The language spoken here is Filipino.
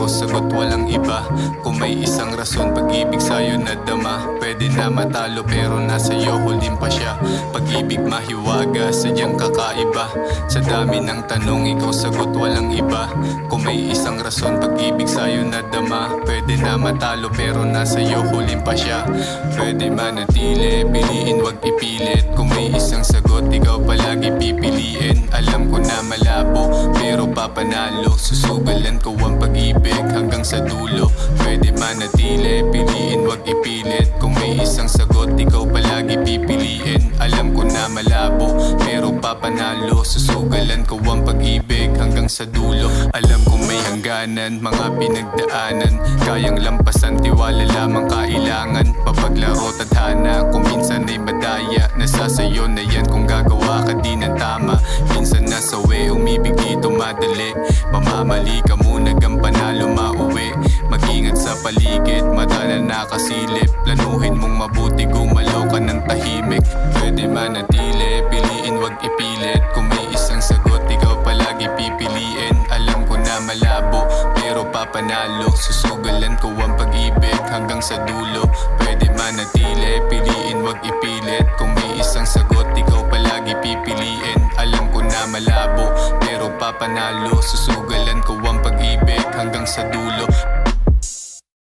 sagot walang iba. Kung may isang rason, pag-ibig sa'yo nadama. Pwede na matalo pero nasa iyo huling pa siya. Pag-ibig mahiwaga, sadyang kakaiba. Sa dami ng tanong, ikaw sagot walang iba. Kung may isang rason, pag-ibig sa'yo nadama. Pwede na matalo pero nasa iyo huling pa siya. Pwede manatili, piliin wag ipilit. Kung may isang sagot, ikaw palagi pipiliin. Alam ko na malabo pero papanalo. Susugalan ko ang pag-ibig hanggang sa dulo. Pwede manatili, piliin wag ipilit. Kung may isang sagot, ikaw palagi pipiliin. Alam ko na malabo pero papanalo. Susugalan ko ang pag-ibig hanggang sa dulo. Alam ko may hangganan, mga pinagdaanan. Kayang lampasan, tiwala lamang kailangan. Papaglaro tadhana, kung minsan ay madaya. Nasa sayo na yan kung gagawa ka di ng tama. Minsan nasa we, umibig dito madali. Mamamali ka muna, gang panalo mauwi. Mag-ingat sa paligid, mata na nakasilip. Planuhin mong mabuti, gumalaw ka ng tahimik. Pwede manatili, piliin wag ipilit. Kung may isang sagot, ikaw palagi pipiliin. Alam ko na malabo, pero papanalo. Susugalan ko ang pag-ibig hanggang sa dulo. Pwede manatili, piliin wag ipilit. Kung may isang sagot, ikaw palagi pipiliin. Alam ko na malabo, pero papanalo. Susugalan ko ang pag-ibig hanggang sa dulo.